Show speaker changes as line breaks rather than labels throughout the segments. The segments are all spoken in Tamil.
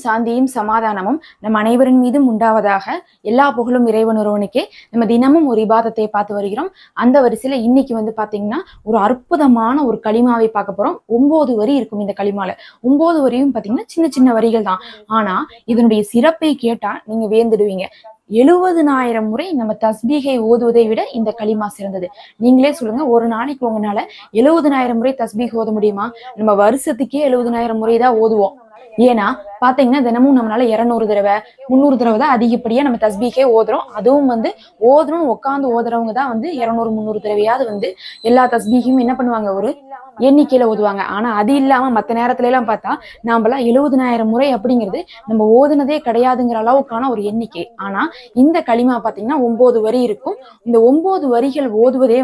சாந்தியும் சமாதானமும் நம் அனைவரின் மீதும் உண்டாவதாக. எல்லா புகழும் இறைவன் ஒருவனுக்கே. நம்ம தினமும் ஒரு இபாதத்தை பார்த்து வருகிறோம். அந்த வரிசையில இன்னைக்கு பாத்தீங்கன்னா ஒரு அற்புதமான ஒரு களிமாவை பார்க்க போறோம். 9 வரி இருக்கும் இந்த களிமால. 9 வரியும் பாத்தீங்கன்னா சின்ன சின்ன வரிகள் தான். ஆனா இதனுடைய சிறப்பை கேட்டா நீங்க வேந்துடுவீங்க. 70,000 முறை நம்ம தஸ்பீகை ஓதுவதை விட இந்த களிமா சிறந்தது. நீங்களே சொல்லுங்க, ஒரு நாளைக்கு உங்களால 70,000 முறை தஸ்பீக் ஓத முடியுமா? நம்ம வருஷத்துக்கே 70,000 முறை தான் ஓதுவோம். ஏன்னா பாத்தீங்கன்னா தினமும் நம்மளால 200 தடவை 300 தடவை தான் அதிகப்படியா நம்ம தஸ்பீகே ஓதுறோம். அதுவும் ஓதுறோம் உட்காந்து ஓதுறவங்க தான் 200 300 தடவையாவது எல்லா தஸ்பீகையும் என்ன பண்ணுவாங்க, ஒரு எண்ணிக்கையில ஓதுவாங்க. ஆனா அது இல்லாம மற்ற நேரத்துல எல்லாம் பார்த்தா நாமெல்லாம் 70,000 முறை அப்படிங்கிறது நம்ம ஓதுனதே கிடையாதுங்கிற அளவுக்கான ஒரு எண்ணிக்கை. ஆனா இந்த களிமா பாத்தீங்கன்னா 9 வரி இருக்கும். இந்த 9 வரிகள் ஓதுவதே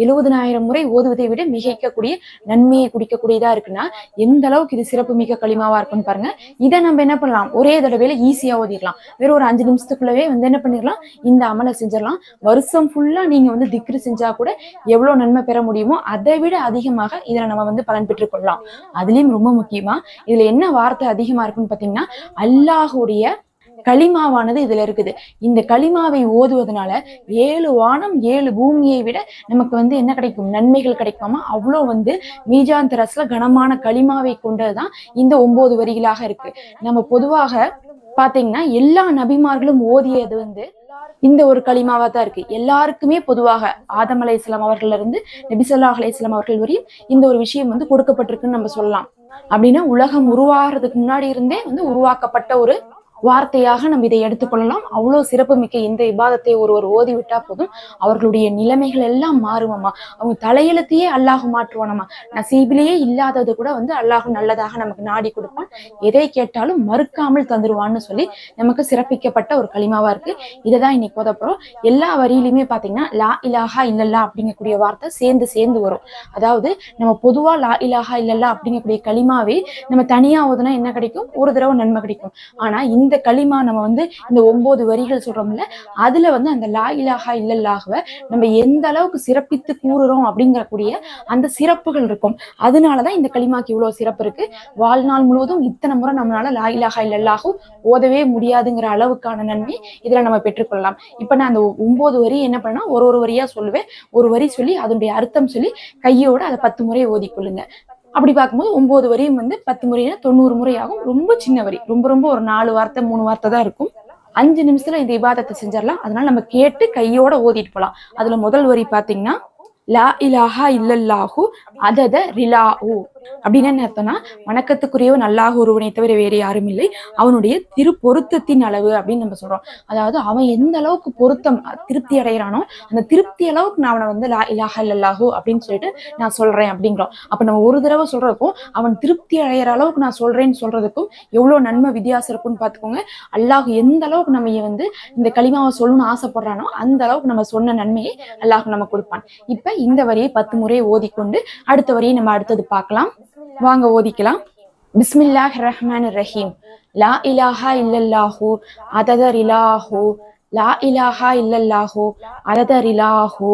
70,000 முறை ஓதுவதை விட மிகைக்கக்கூடிய நன்மையை குடிக்கக்கூடியதா இருக்குன்னா எந்த அளவுக்கு இது சிறப்பு மிக்க களிமாவா இருக்குன்னு பாருங்க. இதை நம்ம என்ன பண்ணலாம், ஒரே தடவையில ஈஸியா ஓதிடலாம். வெறும் ஒரு 5 நிமிஷத்துக்குள்ளவே என்ன பண்ணிடலாம், இந்த அமலை செஞ்சிடலாம். வருஷம் ஃபுல்லா நீங்க திக்ரு செஞ்சா கூட எவ்வளவு நன்மை பெற முடியுமோ அதை விட அதிகமாக இதுல நம்ம பலன் பெற்றுக் கொள்ளலாம். அதுலயும் ரொம்ப முக்கியமா இதுல என்ன வார்த்தை அதிகமா இருக்குன்னு பாத்தீங்கன்னா அல்லாஹுடைய களிமாவானது இதுல இருக்குது. இந்த களிமாவை ஓதுவதனால 7 வானம் 7 பூமியை விட நமக்கு என்ன கிடைக்கும், நன்மைகள் கிடைக்குமா. அவ்வளோ மீஜான் தரஸ்ல கனமான களிமாவை கொண்டதுதான் இந்த 9 வரிகளாக இருக்கு. நம்ம பொதுவாக பாத்தீங்கன்னா எல்லா நபிமார்களும் ஓதியது இந்த ஒரு களிமாவா தான் இருக்கு. எல்லாருக்குமே பொதுவாக ஆதம் அலைஹிஸ்ஸலாம் அவர்கள் இருந்து நபி ஸல்லல்லாஹு அலைஹி வஸல்லம் அவர்கள் வரையும் இந்த ஒரு விஷயம் கொடுக்கப்பட்டிருக்குன்னு நம்ம சொல்லலாம். அப்படின்னா உலகம் உருவாகிறதுக்கு முன்னாடி இருந்தே உருவாக்கப்பட்ட ஒரு வார்த்தையாக நம்ம இதை எடுத்துக்கொள்ளலாம். அவ்வளவு சிறப்பு மிக்க இந்த இபாதத்தை ஒருவர் ஓதி விட்டா போதும், அவர்களுடைய நிலைமைகள் எல்லாம் மாறுமாமா. அவங்க தலையெழுத்தையே அல்லாஹ் மாற்றுவானமா. நசீபிலேயே இல்லாதது கூட அல்லாஹ் நல்லதாக நமக்கு நாடி கொடுப்பான். எதை கேட்டாலும் மறுக்காமல் தந்துருவான்னு சொல்லி நமக்கு சிறப்பிக்கப்பட்ட ஒரு களிமாவா இருக்கு. இதைதான் இன்னைக்கு ஓத போறோம். எல்லா வரியிலுமே பாத்தீங்கன்னா லா இலாஹா இல்லல்லா அப்படிங்கக்கூடிய வார்த்தை சேர்ந்து வரும். அதாவது நம்ம பொதுவா லா இலாஹா இல்லல்லா அப்படிங்கக்கூடிய களிமாவே நம்ம தனியா ஓதுனா என்ன கிடைக்கும், ஒரு தடவை நன்மை கிடைக்கும். ஆனா இந்த களிமா நம்ம இந்த 9 வரிகள் சொல்றோம்ல, அதுல அந்த லா இலாஹா இல்லல்லாஹ்வை நம்ம எந்த அளவுக்கு சிறப்பித்து கூறுறோம் அப்படிங்கக்கூடிய அந்த சிறப்புகள் இருக்கும். அதனாலதான் இந்த களிமாக்கு இவ்வளவு சிறப்பு இருக்கு. வாழ்நாள் முழுவதும் இத்தனை முறை நம்மளால லா இலாஹா இல்லல்லாஹு ஓதவே முடியாதுங்கிற அளவுக்கான நன்மை இதுல நம்ம பெற்றுக்கொள்ளலாம். இப்ப நான் அந்த 9 வரி என்ன பண்ணா ஒரு வரியா சொல்லுவேன். ஒரு வரி சொல்லி அதனுடைய அர்த்தம் சொல்லி கையோட அதை 10 முறை ஓதிக்கொள்ளுங்க. அப்படி பார்க்கும்போது 9 வரியும் 10 முறைனா 90 முறை ஆகும். ரொம்ப சின்ன வரி, ரொம்ப ஒரு 4 வார்த்தை 3 வார்த்தை தான் இருக்கும். 5 நிமிஷத்துல இந்த இபாதத்தை செஞ்சிடலாம். அதனால நம்ம கேட்டு கையோட ஓதிட்டு போலாம். அதுல முதல் வரி பாத்தீங்கன்னா லா இலாஹா இல்லல்லாஹு அதத ரிலாஹு அப்படின்னு என்ன அர்த்தம்னா, வணக்கத்துக்குரியவன் அல்லாஹ் ஒருவனை தவிர வேறு யாரும் இல்லை, அவனுடைய பொருத்தத்தின் அளவு அப்படின்னு நம்ம சொல்றோம். அதாவது அவன் எந்த அளவுக்கு பொருத்தம் திருப்தி அடைகிறானோ அந்த திருப்தி அளவுக்கு நான் அவனை லா இலாஹா இல்லல்லாஹு அப்படின்னு சொல்லிட்டு நான் சொல்றேன் அப்படிங்கிறோம். அப்ப நம்ம ஒரு தடவை சொல்றதுக்கும் அவன் திருப்தி அடைகிற அளவுக்கு நான் சொல்றேன்னு சொல்றதுக்கும் எவ்வளவு நன்மை வித்தியாசம் இருக்குன்னு பாத்துக்கோங்க. அல்லாஹ் எந்த அளவுக்கு நம்ம இந்த களிமாவை சொல்லணும்னு ஆசைப்படுறானோ அந்த அளவுக்கு நம்ம சொன்ன நன்மையை அல்லாஹ் நம்ம கொடுப்பான். இப்ப இந்த வரியை 10 முறை ஓதிக்கொண்டு அடுத்த வரியை நம்ம அடுத்தது பார்க்கலாம். வாங்க ஓதிக்கலாம். பிஸ்மில்லாஹிர் ரஹ்மானிர் ரஹீம். லா இலாஹா இல்லல்லாஹு அதத ரிலாஹு லா இலாஹா இல்லல்லாஹு அதத ரிலாஹு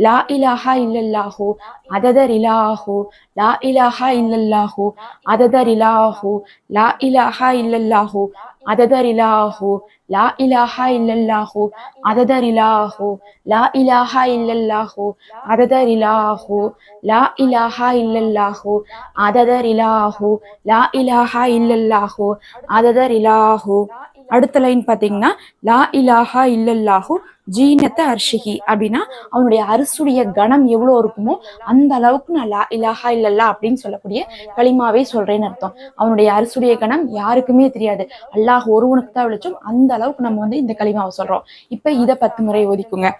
லா இலாஹா இல்லல்லாஹு அதத ரிலாஹு லா இலாஹா இல்லல்லாஹு அதத ரிலாஹு லா இலாஹா இல்லல்லாஹு அதத ரிலாஹு லா இலாஹா இல்லல்லாஹு அதத ரிலாஹு லா இலாஹா இல்லல்லாஹு அதத ரிலாஹு லா இலாஹா இல்லல்லாஹு அதத ரிலாஹு லா இலாஹா இல்லல்லாஹு அதத ரிலாஹு. அடுத்த லைன் பாத்தீங்கன்னா லா இலாஹா இல்லல்லாஹு ஜீனத்த அர்ஷிஹி அப்படின்னா அவனுடைய அரசுடைய கணம் எவ்வளவு இருக்குமோ அந்த அளவுக்கு நான் லா இலாஹா இல்லல்லா அப்படின்னு சொல்லக்கூடிய களிமாவே சொல்றேன்னு அர்த்தம். அவனுடைய அரசுடைய கணம் யாருக்குமே தெரியாது, அல்லாஹ் ஒருவனுக்கு தான் விளைச்சோம். அந்த அளவுக்கு நம்ம இந்த களிமாவை சொல்றோம். இப்ப இதை 10 முறை ஓதிக்குங்க.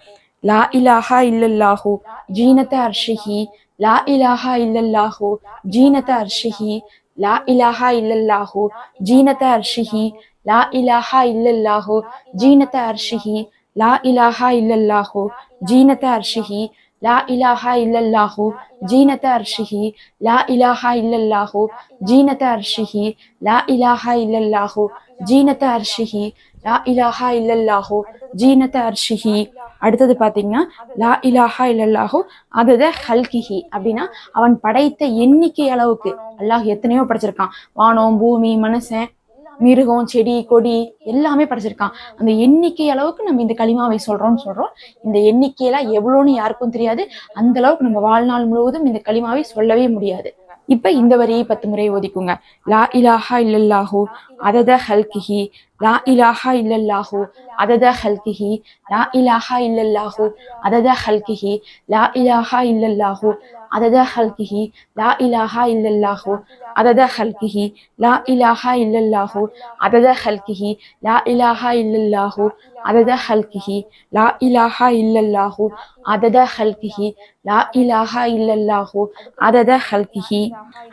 லா இலாஹா இல்லல்லாஹு ஜீனத்த அர்ஷிஹி லா இலாஹா இல்லல்லாஹு ஜீனத்த அர்ஷிஹி லா இலாஹா இல்லல்லாஹு ஜீனத்த அர்ஷிஹி லா இலாஹா இல்லல்லாஹு ஜீனத்த அர்ஷிஹி லா இலாஹா இல்லல்லாஹு ஜீனத்த அர்ஷிஹி லா இலாஹா இல்லல்லாஹு ஜீனத்த அர்ஷிஹி லா இலாஹா இல்லல்லாஹு ஜீனத்த அர்ஷிஹி லா இலாஹா இல்லல்லாஹு ஜீனத்த அர்ஷிஹி லா இலாஹா இல்லல்லாஹு ஜீனத்த அர்ஷிஹி. அடுத்தது பாத்தீங்கன்னா லா இலாஹா இல்லல்லாஹு அதத ஹல்கிஹி அப்படின்னா அவன் படைத்த எண்ணிக்கை அளவுக்கு. அல்லாஹ் எத்தனையோ படைச்சிருக்கான், வானம் பூமி மனுஷன் மிருகம், செடி, கொடி எல்லாமே படைச்சிருக்கான். அந்த எண்ணிக்கை அளவுக்கு நம்ம இந்த களிமாவை சொல்றோம். இந்த எண்ணிக்கையெல்லாம் எவ்வளோன்னு யாருக்கும் தெரியாது. அந்த அளவுக்கு நம்ம வாழ்நாள் முழுவதும் இந்த களிமாவை சொல்லவே முடியாது. இப்ப இந்த வரியை 10 முறை ஓதிக்குங்க. லா இலாஹா இல்லல்லாஹு அதத ஹல்கிஹி, லா இலாஹா இல்லல்லாஹு அதத ஹல்கிஹி, லா இலாஹா இல்லல்லாஹு அதத ஹல்கிஹி, லா இலாஹா இல்லல்லாஹு அதத ஹல்கிஹி, லா இலாஹா இல்லல்லாஹு அதத ஹல்கிஹி, லா இலாஹா இல்லல்லாஹு அதத ஹல்கிஹி, லா இலாஹா இல்லல்லாஹு அதத ஹல்கிஹி, லா இலாஹா இல்லல்லாஹு அதத ஹல்கிஹி, லா இலாஹா இல்லல்லாஹு அதத ஹல்கிஹி.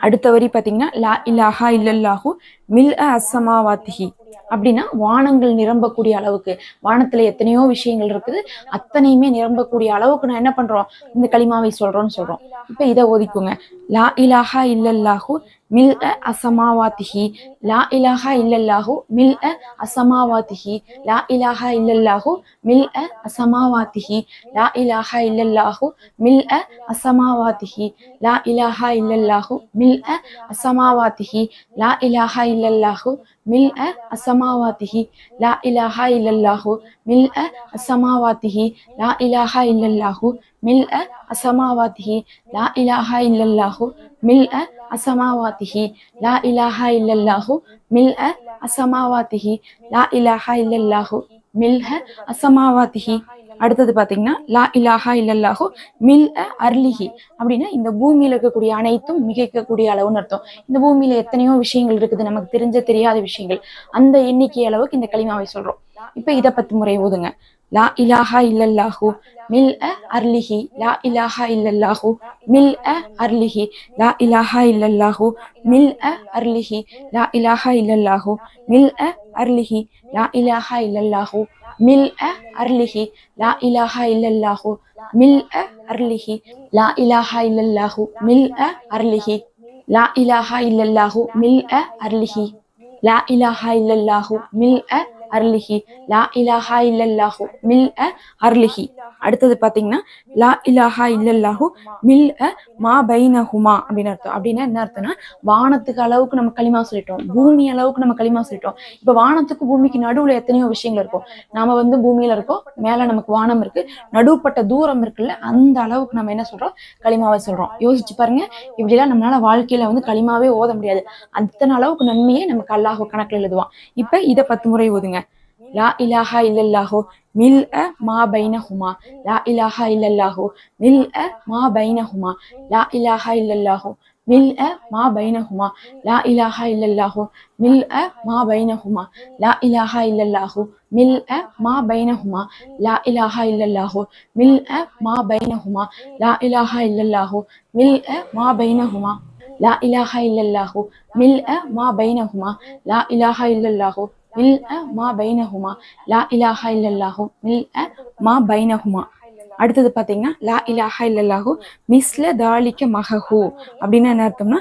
அடுத்த வரி பாத்தீங்கன்னா லா இலாஹா இல்லல்லாஹு மில் அஸ்ஸமாவாத்திஹி. அப்படின்னா வானங்கள் நிரம்பக்கூடிய அளவுக்கு, வானத்துல எத்தனையோ விஷயங்கள் இருக்குது, அத்தனையுமே நிரம்பக்கூடிய அளவுக்கு நான் என்ன பண்றோம், இந்த களிமாவை சொல்றோம். இப்ப இதை ஓதிக்குங்க. லா இலாஹா இல்லல்லாஹு மில் அஸ்ஸமாவாத்திஹி, லா இலாஹா இல்லல்லாஹு மில் அஸ்ஸமாவாத்திஹி, லா இலாஹா இல்லல்லாஹு மில் அஸ்ஸமாவாத்திஹி, லா இலாஹா இல்லல்லாஹு மில் அஸ்ஸமாவாத்திஹி, லா இலாஹா இல்லல்லாஹு மில் அஸ்ஸமாவாத்திஹி, லா இலாஹா இல்லல்லாஹு மில் அஸ்ஸமாவாத்திஹி, லா இலாஹா இல்லல்லாஹு மில் அஸ்ஸமாவாத்திஹி, லா இலாஹா இல்லல்லாஹு மில் அஸ்ஸமாவாத்திஹி, லா இலாஹா இல்லல்லாஹு மில் அஸ்ஸமாவாத்திஹி, லா இலாஹா இல்லல்லாஹு மில் அஸ்ஸமாவாத்திஹி, லா இலாஹா இல்லல்லாஹு மில் அஸ்ஸமாவாத்திஹி. அடுத்தது பாத்தீங்கன்னா லா இலாஹா இல்லல்லாஹு மில் அர்லிஹி. அப்படின்னா இந்த பூமியில இருக்கக்கூடிய அனைத்தும் மிகைக்கக்கூடிய அளவுன்னு அர்த்தம். இந்த பூமியில எத்தனையோ விஷயங்கள் இருக்குது, நமக்கு தெரியாத விஷயங்கள், அந்த எண்ணிக்கை அளவுக்கு இந்த களிமாவை சொல்றோம். இப்ப இதை 10 முறை ஓதுங்க. லா இலாஹா இல்லல்லாஹு மில் அர்லிஹி, லா இலாஹா இல்லல்லாஹு மில் அர்லிஹி, லா இலாஹா இல்லல்லாஹு மில் அர்லிஹி, லா இலாஹா இல்லல்லாஹு மில் அர்லிஹி, லா இலாஹா இல்லல்லாஹு மில் அர்லிஹி, லா இலாஹா இல்லல்லாஹு மில் அர்லிஹி, லா இலாஹா இல்லல்லாஹு மில் அர்லிஹி, லா இலாஹா இல்லல்லாஹு மில் அர்லிஹி, லா இலாஹா இல்லல்லாஹு மில் அர்லிஹி, லா இலாஹா இல்லல்லாஹு மில் அர்லிஹி. அடுத்தது பாத்தீங்கன்னா லா இலாஹா இல்லல்லாஹு மில் மா பைனஹுமா அப்படின்னு அர்த்தம். அப்படின்னா என்ன அர்த்தம்னா, வானத்துக்கு அளவுக்கு நம்ம களிமா சொல்லிட்டோம், பூமி அளவுக்கு நம்ம களிமா சொல்லிட்டோம். இப்ப வானத்துக்கு பூமிக்கு நடுவுல எத்தனையோ விஷயங்கள் இருக்கும். நாம பூமியில இருக்கோம், மேல நமக்கு வானம் இருக்கு, நடுப்பட்ட தூரம் இருக்குல்ல, அந்த அளவுக்கு நம்ம என்ன சொல்றோம், களிமாவை சொல்றோம். யோசிச்சு பாருங்க, இப்படிலாம் நம்மளால வாழ்க்கையில களிமாவே ஓத முடியாது. அத்தனை அளவுக்கு நன்மையை நமக்கு அல்லாஹ் கணக்குல எழுதுவான். இப்ப இதை 10 முறை ஓதுங்க. லா இலாஹா இல்லல்லாஹு மில் மா பைனஹுமா, லா இலாஹா இல்லல்லாஹு மில் மா பைனஹுமா, லா இலாஹா இல்லல்லாஹு மில் மா பைனஹுமா, லா இலாஹா இல்லல்லாஹு மில் மா பைனஹுமா, லா இலாஹா இல்லல்லாஹு மில் மா பைனஹுமா, லா இலாஹா இல்லல்லாஹு மில் மா பைனஹுமா, லா இலாஹா இல்லல்லாஹு மில் மா பைனஹுமா, லா இலாஹா இல்லல்லாஹு மில் மா பைனஹுமா, லா இலாஹா இல்லல்லாஹு மில் மா பைனஹுமா, லா இலாஹா இல்லல்லாஹு மில் மா பைனஹுமா. அடுத்தது பாத்தீங்கன்னா லா இலாஹா இல்லல்லாஹு மிஸ்ல தாலிக்க மஹஹு. அப்படின்னு என்ன அர்த்தம்னா,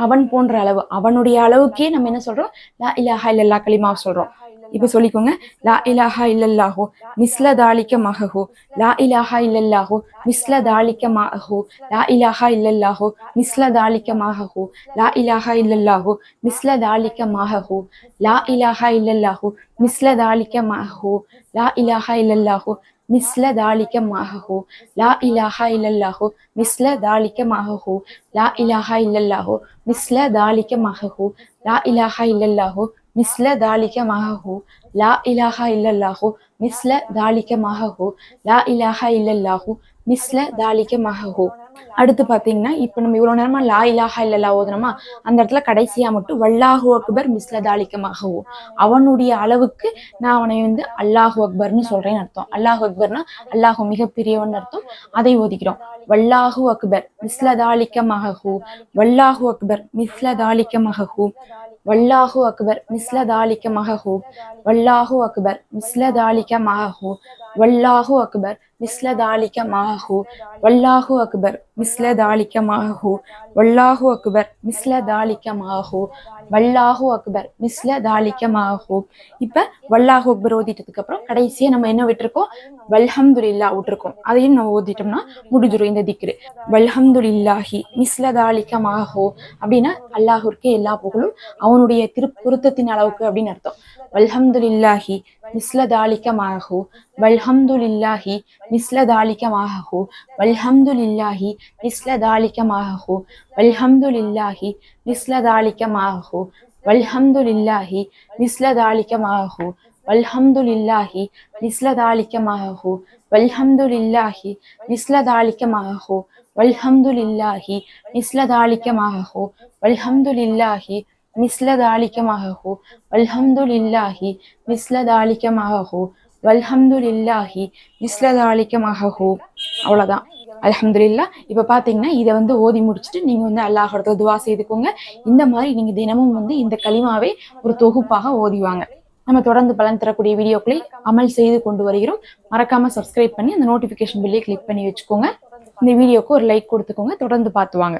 அவன் போன்ற அளவு, அவனுடைய அளவுக்கே நம்ம என்ன சொல்றோம், லா இலாஹா இல்லல்லா களிமா சொல்றோம். இப்ப சொல்லிக்கோங்க. லா இலாஹா இல்லல்லாஹு மிஸ்ல தாலிக்க மஹஹு, லா இலாஹா இல்லல்லாஹு மிஸ்ல தாலிக்க மஹஹு, லா இலாஹா இல்லல்லாஹு மிஸ்ல தாலிக்க மஹஹு, லா இலாஹா இல்லல்லாஹு மிஸ்ல தாலிக்க மஹஹு, லா இலாஹா இல்லல்லாஹு மிஸ்ல தாலிக்க மஹஹு, லா இலாஹா இல்லல்லாஹு மிஸ்ல தாலிக்க மஹஹு, லா இலாஹா இல்லல்லாஹு மிஸ்ல தாலிக்க மஹஹு, லா இலாஹா இல்லல்லாஹு மிஸ்ல தாலிக்க மஹஹு, லா இலாஹா இல்லல்லாஹு மிஸ்ல தாலிக்க மஹஹு, லா இலாஹா இல்லல்லாஹு மிஸ்ல தாலிக்க மஹஹு, லா இலாஹா இல்லல்லாஹு மிஸ்ல தாலிக்க மஹஹு. அடுத்து பாத்தீங்கன்னா, இப்ப நம்ம இவ்வளவு நேரமா லா இலாஹா இல்லல்லா ஓதுனோமா, அந்த இடத்துல கடைசியா மட்டும் வல்லாஹு அக்பர் மிஸ்ல தாலிக்க மஹஹு, அவனுடைய அளவுக்கு நான் அவனை அல்லாஹு அக்பர்னு சொல்றேன்னு அர்த்தம். அல்லாஹு அக்பர்னா அல்லாஹு மிகப்பெரியவன் அர்த்தம். அதை ஓதிக்கிறோம். வல்லாஹு அக்பர் மிஸ்ல தாலிக்க மஹஹு, வல்லாஹு அக்பர் மிஸ்ல தாலிக்க மஹஹு, வல்லாஹு அக்பர் மிஸ்ல தாலிக்க மஹஹு, வல்லாஹு அக்பர் மிஸ்ல தாலிக்க மஹஹு, வல்லாஹு அக்பர் மிஸ்ல தாலிக மாஹு வல்லாஹு அக்பர் மிஸ்ல தாலிக மாஹு வல்லாஹு அக்பர் மிஸ்ல தாலிக மாஹு வல்லாஹு அக்பர் மிஸ்ல தாலிக மாஹு. இப்ப வல்லாஹு அக்பர் ஓதிட்டதுக்கு அப்புறம் கடைசியா நம்ம என்ன விட்டுருக்கோம், வல்ஹம்துலில்லா விட்டுருக்கோம். அதையும் நம்ம ஓதிட்டோம்னா முடிஞ்சிடும் இந்த திக்ரு. வல்ஹம்துலில்லாஹி மிஸ்ல தாலிக மாஹு அப்படின்னா அல்லாஹுக்கே எல்லா புகழும் அவனுடைய திருப்பொருத்தத்தின் அளவுக்கு அப்படின்னு அர்த்தம். வல்ஹம்துலில்லாஹி மிஸ்ல தாலிக மாஹு வல்ஹம்துலில்லாஹி மிஸ்ல தாலிக மாஹு வல்ஹம்துலில்லாஹி மிஸ்ல தாலிக மாஹு வல்ஹம்துலில்லாஹி மிஸ்ல தாலிக மாஹு வல்ஹம்துலில்லாஹி மிஸ்ல தாலிக மாஹு வல்ஹம்துலில்லாஹி மிஸ்ல தாலிக மாஹு வல்ஹம்துலில்லாஹி மிஸ்ல தாலிக மாஹு வல்ஹம்துலில்லாஹி மிஸ்ல தாலிக மாஹு வல்ஹம்துலில்லாஹி மிஸ்ல தாலிக மாஹு வல்ஹம்துலில்லாஹி மிஸ்ல தாலிக மாஹு வல்ஹம்துலில்லாஹி மிஸ்ல தாலிக மாஹு. அவ்வளவுதான். அல்ஹம்துலில்லாஹ். இப்ப பாத்தீங்கன்னா இதை வந்து ஓதி முடிச்சுட்டு நீங்க வந்து அல்லாஹ்விடத்துல துவா செய்துக்கோங்க. இந்த மாதிரி நீங்க தினமும் வந்து இந்த கலிமாவை ஒரு தொகுப்பாக ஓதிவாங்க. நம்ம தொடர்ந்து பலன் தரக்கூடிய வீடியோக்களை அமல் செய்து கொண்டு வருகிறோம். மறக்காம சப்ஸ்கிரைப் பண்ணி அந்த நோட்டிபிகேஷன் பில்லை கிளிக் பண்ணி வச்சுக்கோங்க. இந்த வீடியோக்கு ஒரு லைக் கொடுத்துக்கோங்க. தொடர்ந்து பார்த்து வாங்க.